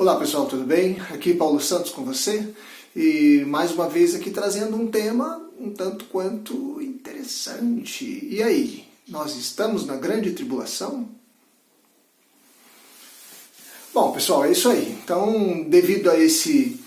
Olá pessoal, tudo bem? Aqui Paulo Santos com você e mais uma vez aqui trazendo um tema um tanto quanto interessante. E aí, nós estamos na grande tribulação? Bom pessoal, é isso aí. Então, devido a esse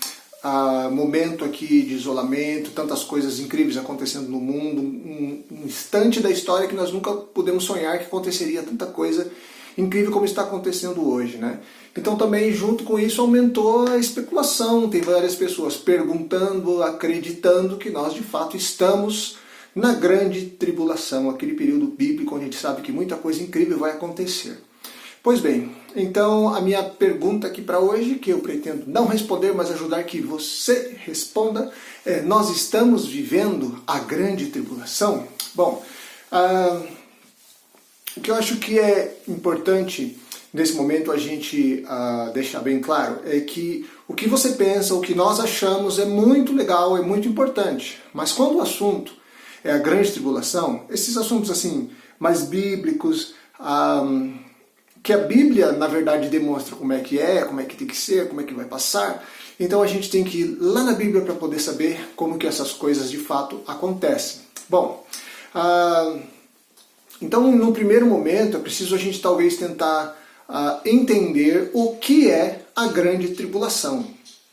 momento aqui de isolamento, tantas coisas incríveis acontecendo no mundo, um instante da história que nós nunca pudemos sonhar que aconteceria tanta coisa incrível como está acontecendo hoje, né? Então também junto com isso aumentou a especulação, tem várias pessoas perguntando, acreditando que nós de fato estamos na grande tribulação, aquele período bíblico onde a gente sabe que muita coisa incrível vai acontecer. Pois bem, então a minha pergunta aqui para hoje, que eu pretendo não responder, mas ajudar que você responda, é: nós estamos vivendo a grande tribulação? Bom, o que eu acho que é importante nesse momento a gente deixar bem claro é que o que você pensa, o que nós achamos é muito legal, é muito importante. Mas quando o assunto é a grande tribulação, esses assuntos assim mais bíblicos, que a Bíblia na verdade demonstra como é que tem que ser, como é que vai passar, então a gente tem que ir lá na Bíblia para poder saber como que essas coisas de fato acontecem. Bom, então no primeiro momento é preciso a gente talvez tentar entender o que é a grande tribulação.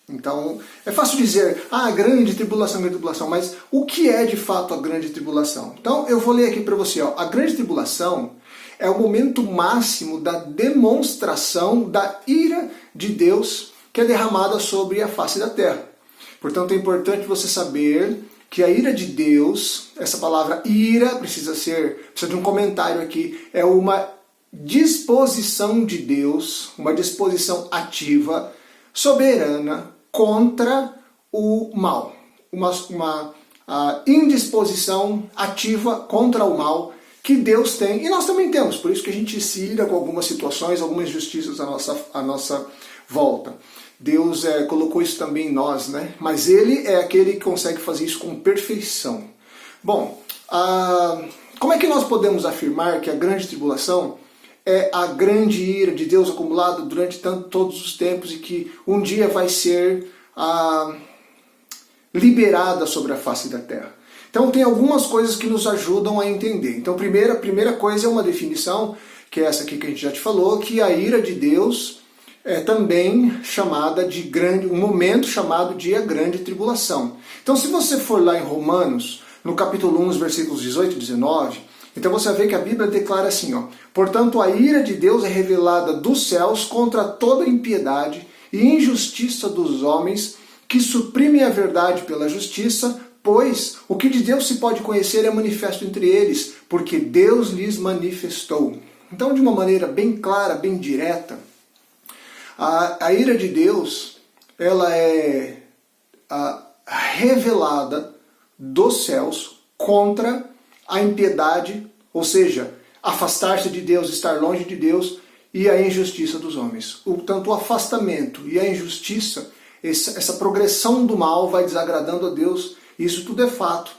Então, é fácil dizer, grande tribulação, mas o que é de fato a grande tribulação? Então, eu vou ler aqui para você, a grande tribulação é o momento máximo da demonstração da ira de Deus que é derramada sobre a face da terra. Portanto, é importante você saber que a ira de Deus, essa palavra ira precisa de um comentário aqui, é uma disposição de Deus, uma disposição ativa, soberana, contra o mal. Uma indisposição ativa contra o mal que Deus tem, e nós também temos, por isso que a gente se ira com algumas situações, algumas injustiças à nossa volta. Deus colocou isso também em nós, né? Mas Ele é aquele que consegue fazer isso com perfeição. Bom, como é que nós podemos afirmar que a grande tribulação é a grande ira de Deus acumulada durante todos os tempos e que um dia vai ser liberada sobre a face da terra? Então tem algumas coisas que nos ajudam a entender. Então a primeira coisa é uma definição, que é essa aqui que a gente já te falou, que a ira de Deus é também chamada de um momento chamado de a grande tribulação. Então se você for lá em Romanos, no capítulo 1, os versículos 18 e 19, então você vai ver que a Bíblia declara assim, portanto a ira de Deus é revelada dos céus contra toda impiedade e injustiça dos homens que suprimem a verdade pela justiça, pois o que de Deus se pode conhecer é manifesto entre eles, porque Deus lhes manifestou. Então de uma maneira bem clara, bem direta, a ira de Deus, ela é revelada dos céus contra a impiedade, ou seja, afastar-se de Deus, estar longe de Deus, e a injustiça dos homens. Tanto o afastamento e a injustiça, essa progressão do mal vai desagradando a Deus, isso tudo é fato.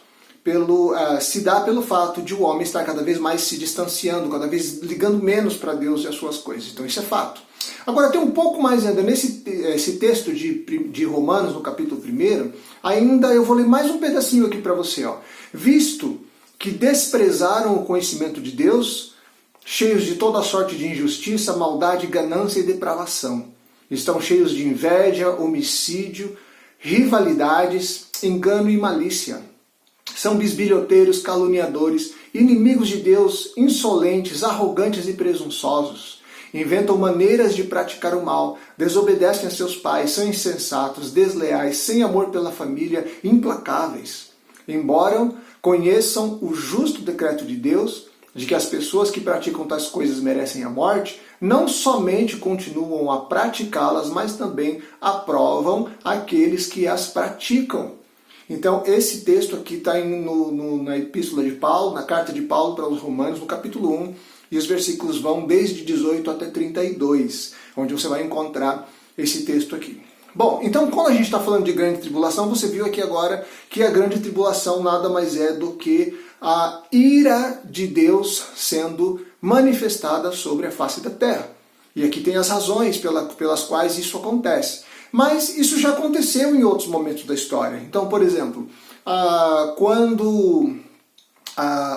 Se dá pelo fato de o homem estar cada vez mais se distanciando, cada vez ligando menos para Deus e as suas coisas. Então isso é fato. Agora tem um pouco mais ainda, esse texto de Romanos, no capítulo 1, ainda eu vou ler mais um pedacinho aqui para você. Visto que desprezaram o conhecimento de Deus, cheios de toda sorte de injustiça, maldade, ganância e depravação. Estão cheios de inveja, homicídio, rivalidades, engano e malícia. São bisbilhoteiros, caluniadores, inimigos de Deus, insolentes, arrogantes e presunçosos. Inventam maneiras de praticar o mal, desobedecem a seus pais, são insensatos, desleais, sem amor pela família, implacáveis. Embora conheçam o justo decreto de Deus, de que as pessoas que praticam tais coisas merecem a morte, não somente continuam a praticá-las, mas também aprovam aqueles que as praticam. Então esse texto aqui está na epístola de Paulo, na carta de Paulo para os Romanos, no capítulo 1, e os versículos vão desde 18 até 32, onde você vai encontrar esse texto aqui. Bom, então quando a gente está falando de grande tribulação, você viu aqui agora que a grande tribulação nada mais é do que a ira de Deus sendo manifestada sobre a face da terra. E aqui tem as razões pelas quais isso acontece. Mas isso já aconteceu em outros momentos da história. Então, por exemplo, quando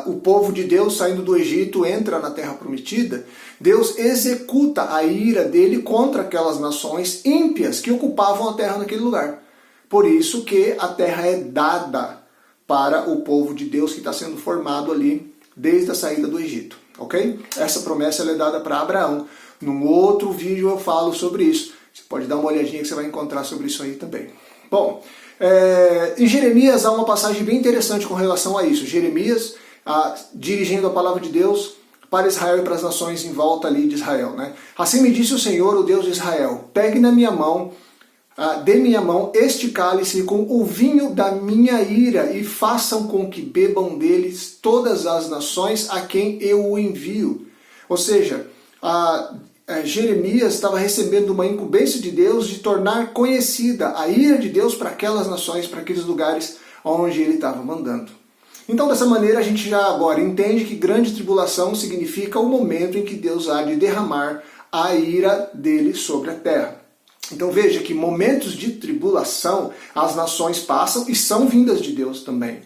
o povo de Deus saindo do Egito entra na Terra Prometida, Deus executa a ira dele contra aquelas nações ímpias que ocupavam a terra naquele lugar. Por isso que a terra é dada para o povo de Deus que está sendo formado ali desde a saída do Egito. Ok? Essa promessa ela é dada para Abraão. Num outro vídeo eu falo sobre isso. Você pode dar uma olhadinha que você vai encontrar sobre isso aí também. Bom, em Jeremias há uma passagem bem interessante com relação a isso. Jeremias dirigindo a palavra de Deus para Israel e para as nações em volta ali de Israel. Né? Assim me disse o Senhor, o Deus de Israel, pegue na minha mão, de minha mão este cálice com o vinho da minha ira e façam com que bebam deles todas as nações a quem eu o envio. Ou seja, Jeremias estava recebendo uma incumbência de Deus de tornar conhecida a ira de Deus para aquelas nações, para aqueles lugares onde ele estava mandando. Então, dessa maneira, a gente já agora entende que grande tribulação significa o momento em que Deus há de derramar a ira dele sobre a terra. Então veja que momentos de tribulação as nações passam e são vindas de Deus também.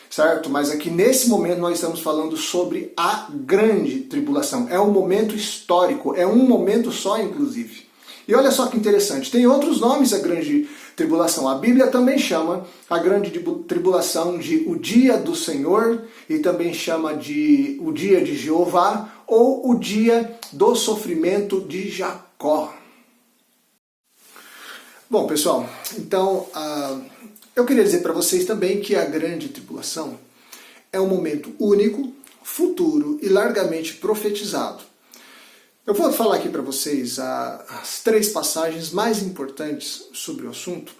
Certo? Mas aqui nesse momento nós estamos falando sobre a grande tribulação. É um momento histórico, é um momento só inclusive. E olha só que interessante, tem outros nomes a grande tribulação. A Bíblia também chama a grande tribulação de o dia do Senhor e também chama de o dia de Jeová ou o dia do sofrimento de Jacó. Bom, pessoal, então eu queria dizer para vocês também que a grande tribulação é um momento único, futuro e largamente profetizado. Eu vou falar aqui para vocês as 3 passagens mais importantes sobre o assunto,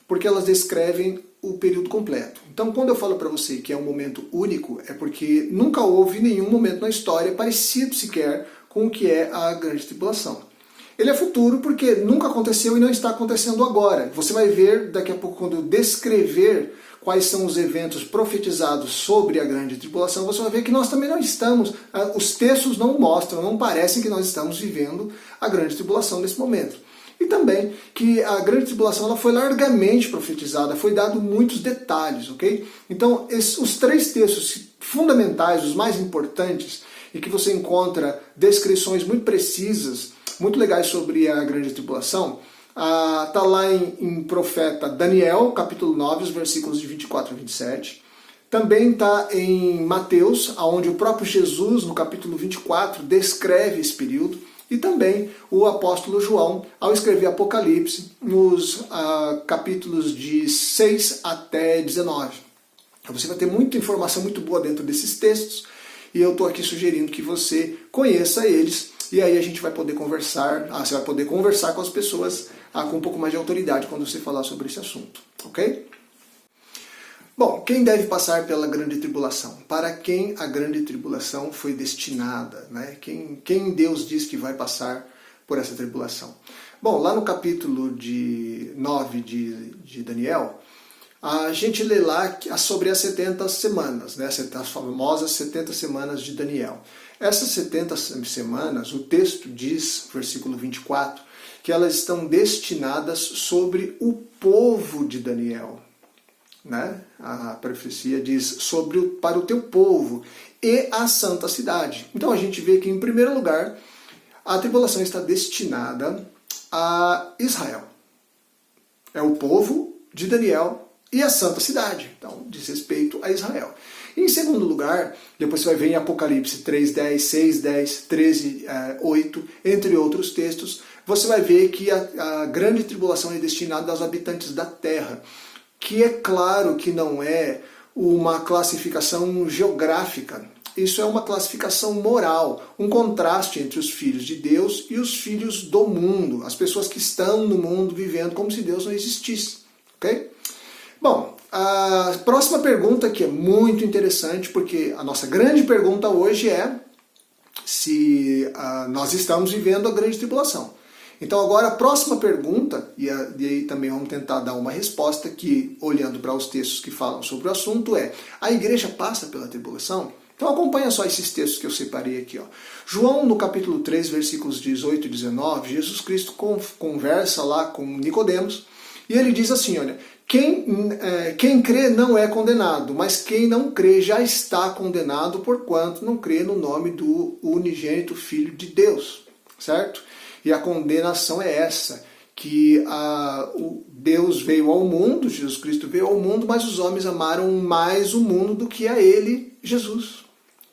porque elas descrevem o período completo. Então, quando eu falo para você que é um momento único, é porque nunca houve nenhum momento na história parecido sequer com o que é a grande tribulação. Ele é futuro porque nunca aconteceu e não está acontecendo agora. Você vai ver daqui a pouco, quando eu descrever quais são os eventos profetizados sobre a grande tribulação, você vai ver que nós também não estamos, os textos não mostram, não parecem que nós estamos vivendo a grande tribulação nesse momento. E também que a grande tribulação ela foi largamente profetizada, foi dado muitos detalhes, ok? Então, os 3 textos fundamentais, os mais importantes, e que você encontra descrições muito precisas, muito legais sobre a grande tribulação, está lá em profeta Daniel, capítulo 9, os versículos de 24 a 27. Também está em Mateus, onde o próprio Jesus, no capítulo 24, descreve esse período. E também o apóstolo João, ao escrever Apocalipse, nos capítulos de 6 até 19. Então você vai ter muita informação muito boa dentro desses textos. E eu estou aqui sugerindo que você conheça eles. E aí a gente vai poder conversar, você vai poder conversar com as pessoas com um pouco mais de autoridade quando você falar sobre esse assunto, ok? Bom, quem deve passar pela grande tribulação? Para quem a grande tribulação foi destinada, né? Quem Deus diz que vai passar por essa tribulação? Bom, lá no capítulo 9 de Daniel, a gente lê lá sobre as 70 semanas, né? As famosas 70 semanas de Daniel. Essas 70 semanas, o texto diz, versículo 24, que elas estão destinadas sobre o povo de Daniel. Né? A profecia diz para o teu povo e a santa cidade. Então a gente vê que, em primeiro lugar, a tribulação está destinada a Israel. É o povo de Daniel e a santa cidade. Então, diz respeito a Israel. E, em segundo lugar, depois você vai ver em Apocalipse 3:10, 6:10, 13:8, entre outros textos, você vai ver que a grande tribulação é destinada aos habitantes da terra, que é claro que não é uma classificação geográfica. Isso é uma classificação moral, um contraste entre os filhos de Deus e os filhos do mundo, as pessoas que estão no mundo vivendo como se Deus não existisse. Ok? Bom, a próxima pergunta, que é muito interessante, porque a nossa grande pergunta hoje é se nós estamos vivendo a grande tribulação. Então agora a próxima pergunta, e aí também vamos tentar dar uma resposta que, olhando para os textos que falam sobre o assunto, é: a igreja passa pela tribulação? Então acompanha só esses textos que eu separei aqui. Ó. João, no capítulo 3, versículos 18 e 19, Jesus Cristo conversa lá com Nicodemos, e ele diz assim, olha, quem crê não é condenado, mas quem não crê já está condenado, porquanto não crê no nome do unigênito Filho de Deus, certo? E a condenação é essa, que Deus veio ao mundo, Jesus Cristo veio ao mundo, mas os homens amaram mais o mundo do que a ele, Jesus.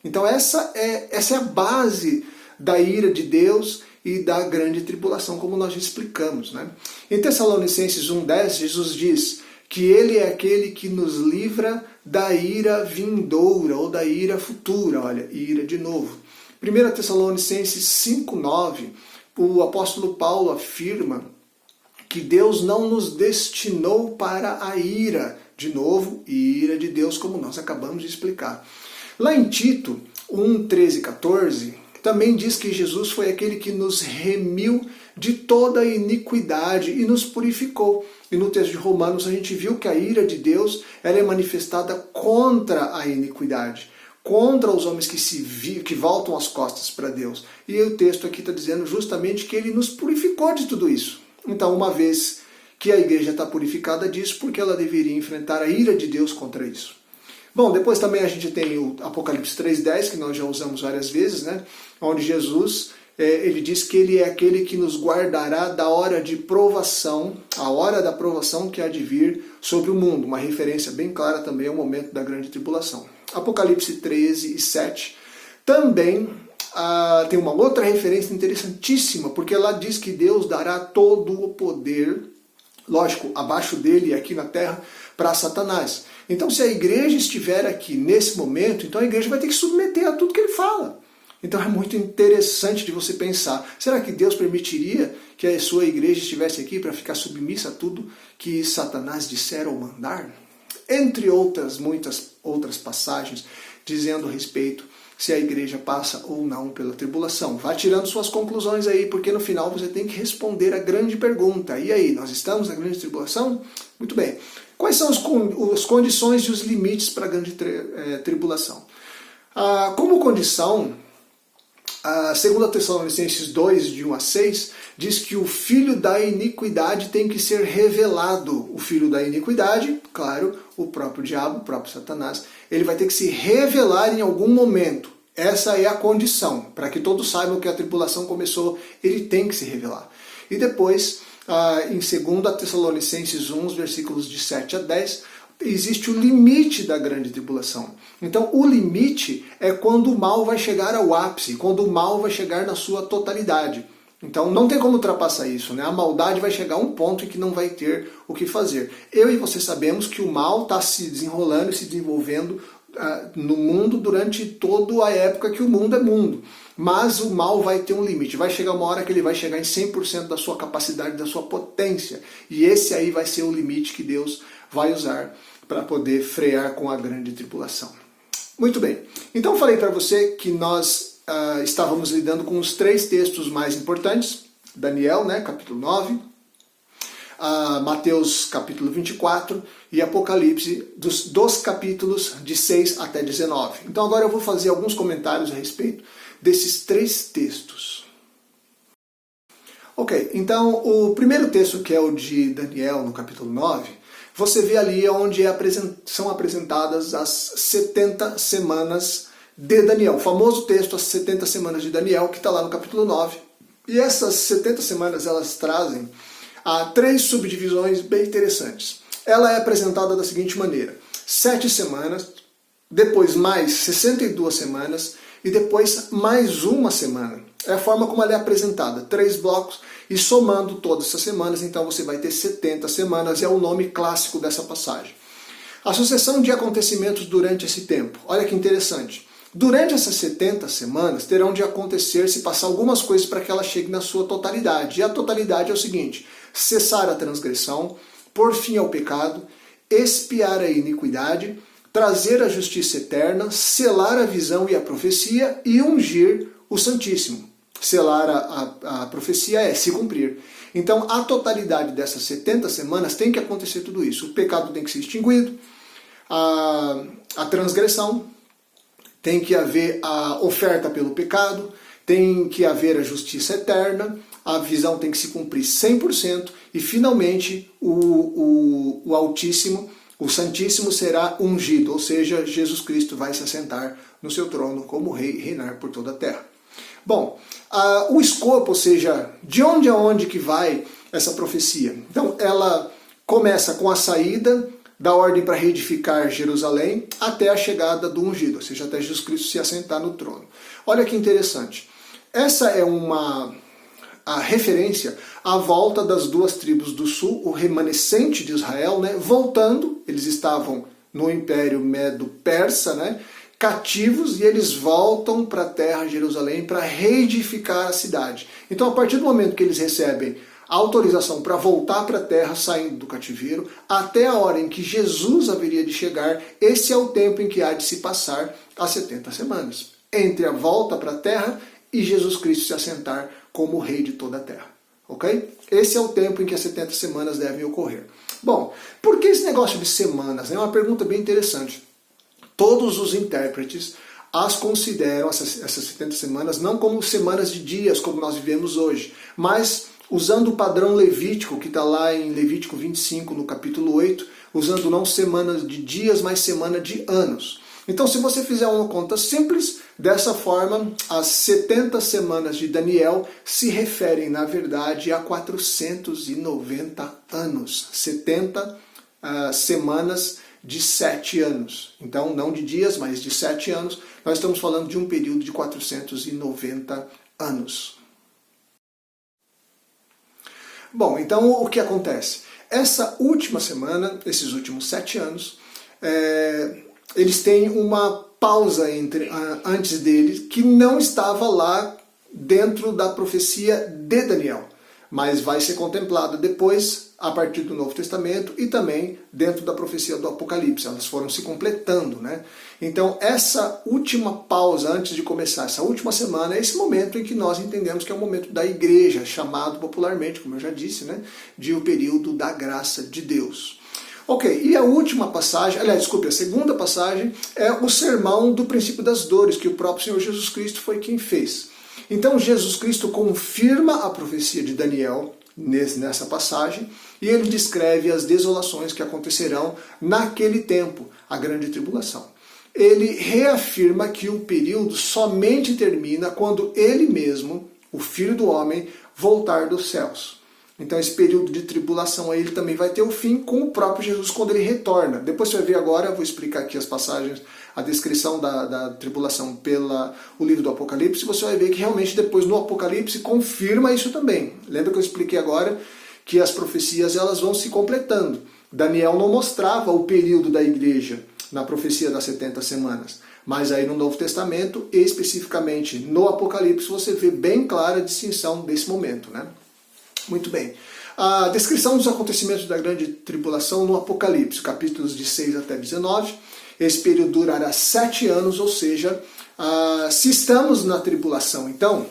Então essa é a base da ira de Deus e da grande tribulação, como nós já explicamos. Né? Em Tessalonicenses 1,10, Jesus diz que ele é aquele que nos livra da ira vindoura, ou da ira futura, olha, ira de novo. 1 Tessalonicenses 5,9, o apóstolo Paulo afirma que Deus não nos destinou para a ira, de novo, ira de Deus, como nós acabamos de explicar. Lá em Tito 1, 13 e 14, também diz que Jesus foi aquele que nos remiu de toda iniquidade e nos purificou. E no texto de Romanos a gente viu que a ira de Deus ela é manifestada contra a iniquidade, contra os homens que voltam as costas para Deus. E o texto aqui está dizendo justamente que ele nos purificou de tudo isso. Então, uma vez que a igreja está purificada disso, porque ela deveria enfrentar a ira de Deus contra isso. Bom, depois também a gente tem o Apocalipse 3,10, que nós já usamos várias vezes, né? Onde Jesus ele diz que ele é aquele que nos guardará da hora de provação, a hora da provação que há de vir sobre o mundo. Uma referência bem clara também ao momento da grande tribulação. Apocalipse 13 e 7 também tem uma outra referência interessantíssima, porque lá diz que Deus dará todo o poder, lógico, abaixo dele e aqui na terra, para Satanás. Então, se a igreja estiver aqui nesse momento, então a igreja vai ter que submeter a tudo que ele fala. Então é muito interessante de você pensar, será que Deus permitiria que a sua igreja estivesse aqui para ficar submissa a tudo que Satanás disser ou mandar? Entre muitas outras passagens, dizendo a respeito se a igreja passa ou não pela tribulação. Vá tirando suas conclusões aí, porque no final você tem que responder a grande pergunta. E aí, nós estamos na grande tribulação? Muito bem. Quais são as condições e os limites para a grande tribulação? Como condição, 2 Tessalonicenses 2, de 1 a 6, diz que o filho da iniquidade tem que ser revelado. O filho da iniquidade, claro, o próprio diabo, o próprio Satanás, ele vai ter que se revelar em algum momento. Essa é a condição. Para que todos saibam que a tribulação começou, ele tem que se revelar. E depois, em 2 Tessalonicenses 1, versículos de 7 a 10, existe o limite da grande tribulação. Então, o limite é quando o mal vai chegar ao ápice, quando o mal vai chegar na sua totalidade. Então, não tem como ultrapassar isso, né? A maldade vai chegar a um ponto em que não vai ter o que fazer. Eu e você sabemos que o mal está se desenrolando e se desenvolvendo no mundo durante toda a época que o mundo é mundo. Mas o mal vai ter um limite. Vai chegar uma hora que ele vai chegar em 100% da sua capacidade, da sua potência. E esse aí vai ser o limite que Deus vai usar para poder frear com a grande tribulação. Muito bem. Então eu falei para você que nós estávamos lidando com os 3 textos mais importantes. Daniel, né, capítulo 9. Mateus, capítulo 24. E Apocalipse, dos capítulos de 6 até 19. Então agora eu vou fazer alguns comentários a respeito desses 3 textos. Ok, então o primeiro texto, que é o de Daniel, no capítulo 9, você vê ali onde são apresentadas as 70 semanas de Daniel. O famoso texto, as 70 semanas de Daniel, que está lá no capítulo 9. E essas 70 semanas, elas trazem 3 subdivisões bem interessantes. Ela é apresentada da seguinte maneira: 7 semanas, depois mais 62 semanas e depois mais uma semana. É a forma como ela é apresentada, 3 blocos, e somando todas essas semanas, então você vai ter 70 semanas, é o nome clássico dessa passagem. A sucessão de acontecimentos durante esse tempo. Olha que interessante. Durante essas 70 semanas terão de acontecer, se passar algumas coisas para que ela chegue na sua totalidade. E a totalidade é o seguinte: cessar a transgressão, pôr fim ao pecado, expiar a iniquidade, trazer a justiça eterna, selar a visão e a profecia e ungir o Santíssimo. Selar a profecia é se cumprir. Então, a totalidade dessas 70 semanas tem que acontecer tudo isso. O pecado tem que ser extinguido, a transgressão tem que haver a oferta pelo pecado, tem que haver a justiça eterna, a visão tem que se cumprir 100% e finalmente o Altíssimo, o Santíssimo será ungido, ou seja, Jesus Cristo vai se assentar no seu trono como rei e reinar por toda a terra. Bom, o escopo, ou seja, de onde a onde que vai essa profecia? Então ela começa com a saída da ordem para reedificar Jerusalém até a chegada do ungido, ou seja, até Jesus Cristo se assentar no trono. Olha que interessante. Essa é a referência à volta das duas tribos do sul, o remanescente de Israel, né, voltando. Eles estavam no Império Medo-Persa, né, cativos, e eles voltam para a terra de Jerusalém para reedificar a cidade. Então, a partir do momento que eles recebem a autorização para voltar para a terra, saindo do cativeiro, até a hora em que Jesus haveria de chegar, esse é o tempo em que há de se passar as 70 semanas. Entre a volta para a terra e Jesus Cristo se assentar como rei de toda a terra. Ok? Esse é o tempo em que as 70 semanas devem ocorrer. Bom, por que esse negócio de semanas? É uma pergunta bem interessante. Todos os intérpretes as consideram, essas 70 semanas, não como semanas de dias, como nós vivemos hoje, mas usando o padrão levítico, que está lá em Levítico 25, no capítulo 8, usando não semanas de dias, mas semana de anos. Então, se você fizer uma conta simples, dessa forma, as 70 semanas de Daniel se referem, na verdade, a 490 anos. 70 semanas de 7 anos. Então, não de dias, mas de 7 anos. Nós estamos falando de um período de 490 anos. Bom, então o que acontece? Essa última semana, esses últimos 7 anos, eles têm uma pausa antes deles que não estava lá dentro da profecia de Daniel, mas vai ser contemplada depois a partir do Novo Testamento e também dentro da profecia do Apocalipse. Elas foram se completando, né? Então essa última pausa antes de começar, essa última semana, é esse momento em que nós entendemos que é o momento da igreja, chamado popularmente, como eu já disse, né, de o período da graça de Deus. Ok, e a última passagem, aliás, desculpe, a segunda passagem é o sermão do princípio das dores, que o próprio Senhor Jesus Cristo foi quem fez. Então Jesus Cristo confirma a profecia de Daniel nessa passagem, e ele descreve as desolações que acontecerão naquele tempo, a grande tribulação. Ele reafirma que o período somente termina quando ele mesmo, o Filho do Homem, voltar dos céus. Então esse período de tribulação aí, ele também vai ter o fim com o próprio Jesus quando ele retorna. Depois você vai ver agora, eu vou explicar aqui as passagens, a descrição da tribulação pelo livro do Apocalipse, você vai ver que realmente depois no Apocalipse confirma isso também. Lembra que eu expliquei agora que as profecias elas vão se completando. Daniel não mostrava o período da igreja na profecia das 70 semanas. Mas aí no Novo Testamento, especificamente no Apocalipse, você vê bem clara a distinção desse momento, né? Muito bem. A descrição dos acontecimentos da grande tribulação no Apocalipse, capítulos de 6 até 19. Esse período durará 7 anos, ou seja, se estamos na tribulação, então,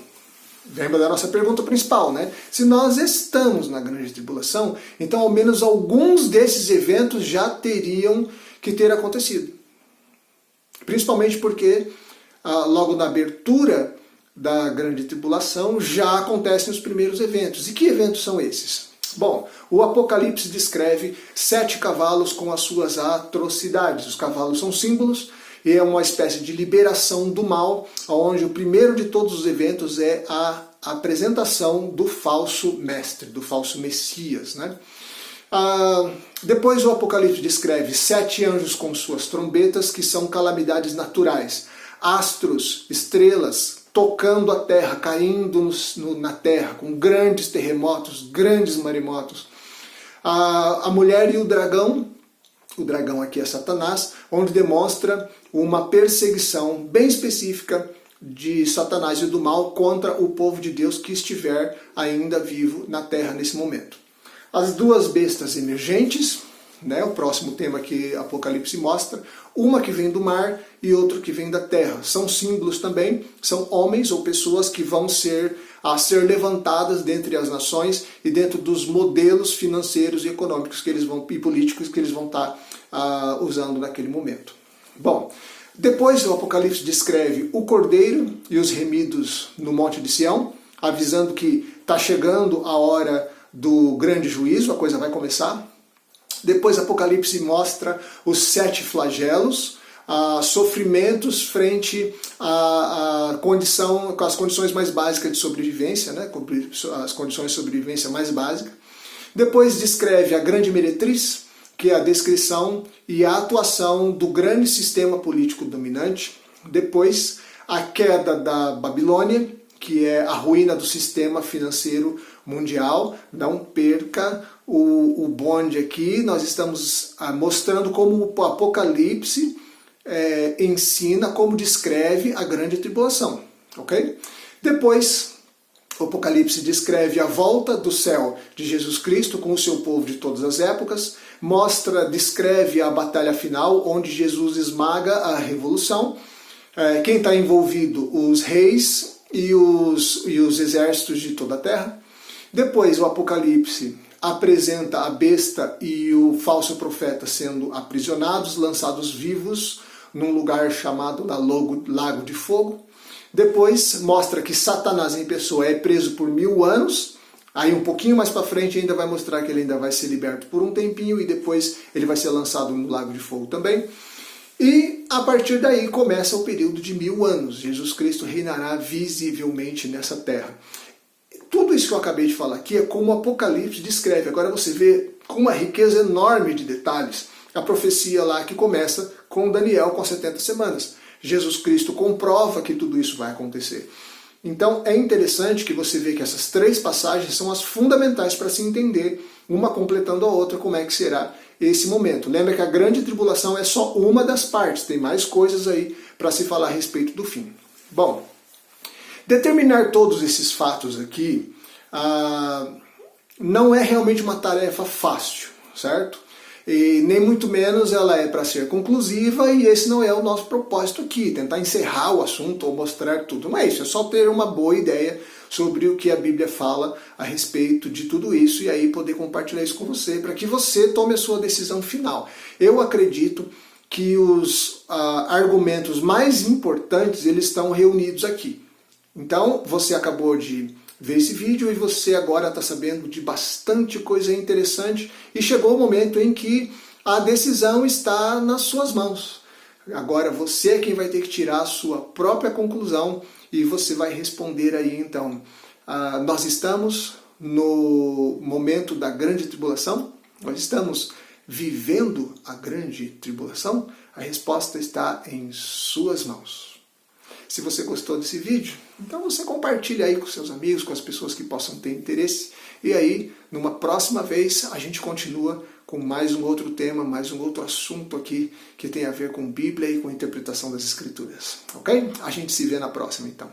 lembra da nossa pergunta principal, né? Se nós estamos na grande tribulação, então ao menos alguns desses eventos já teriam que ter acontecido. Principalmente porque logo na abertura da grande tribulação já acontecem os primeiros eventos. E que eventos são esses? Bom, o Apocalipse descreve 7 cavalos com as suas atrocidades. Os cavalos são símbolos e é uma espécie de liberação do mal, onde o primeiro de todos os eventos é a apresentação do falso mestre, do falso Messias, né? Depois o Apocalipse descreve 7 anjos com suas trombetas, que são calamidades naturais. Astros, estrelas, tocando a terra, caindo na terra, com grandes terremotos, grandes maremotos. A mulher e o dragão aqui é Satanás, onde demonstra uma perseguição bem específica de Satanás e do mal contra o povo de Deus que estiver ainda vivo na terra nesse momento. As duas bestas emergentes, né, o próximo tema que Apocalipse mostra, uma que vem do mar e outra que vem da terra. São símbolos também, são homens ou pessoas que vão ser levantadas dentre as nações e dentro dos modelos financeiros e econômicos e políticos que eles vão estar usando naquele momento. Bom, Depois o Apocalipse descreve o Cordeiro e os remidos no Monte de Sião, avisando que está chegando a hora do grande juízo, a coisa vai começar. Depois o Apocalipse mostra os 7 flagelos, sofrimentos frente à condição, com as condições mais básicas de sobrevivência, né? As condições de sobrevivência mais básicas. Depois descreve a grande meretriz, que é a descrição e a atuação do grande sistema político dominante. Depois, a queda da Babilônia, que é a ruína do sistema financeiro mundial. Não perca o bonde aqui, nós estamos mostrando como o Apocalipse ensina, como descreve a grande tribulação. Ok? Depois, o Apocalipse descreve a volta do céu de Jesus Cristo com o seu povo de todas as épocas, descreve a batalha final, onde Jesus esmaga a revolução. Quem está envolvido? Os reis e os exércitos de toda a terra. Depois o Apocalipse apresenta a besta e o falso profeta sendo aprisionados, lançados vivos num lugar chamado Lago de Fogo. Depois mostra que Satanás em pessoa é preso por 1000 anos. Aí um pouquinho mais para frente ainda vai mostrar que ele ainda vai ser liberto por um tempinho e depois ele vai ser lançado no Lago de Fogo também. E a partir daí começa o período de 1000 anos. Jesus Cristo reinará visivelmente nessa terra. Tudo isso que eu acabei de falar aqui é como o Apocalipse descreve. Agora você vê com uma riqueza enorme de detalhes a profecia lá que começa com Daniel com 70 semanas. Jesus Cristo comprova que tudo isso vai acontecer. Então é interessante que você vê que essas 3 passagens são as fundamentais para se entender, uma completando a outra, como é que será esse momento. Lembra que a grande tribulação é só uma das partes, tem mais coisas aí para se falar a respeito do fim. Bom, determinar todos esses fatos aqui não é realmente uma tarefa fácil, certo? E nem muito menos ela é para ser conclusiva, e esse não é o nosso propósito aqui, tentar encerrar o assunto ou mostrar tudo. Não é isso, é só ter uma boa ideia sobre o que a Bíblia fala a respeito de tudo isso e aí poder compartilhar isso com você, para que você tome a sua decisão final. Eu acredito que os argumentos mais importantes eles estão reunidos aqui. Então, você acabou de ver esse vídeo e você agora está sabendo de bastante coisa interessante e chegou o momento em que a decisão está nas suas mãos. Agora você é quem vai ter que tirar a sua própria conclusão e você vai responder aí então. Nós estamos no momento da grande tribulação? Nós estamos vivendo a grande tribulação? A resposta está em suas mãos. Se você gostou desse vídeo, então você compartilha aí com seus amigos, com as pessoas que possam ter interesse. E aí, numa próxima vez, a gente continua com mais um outro tema, mais um outro assunto aqui que tem a ver com Bíblia e com a interpretação das Escrituras. Ok? A gente se vê na próxima, então.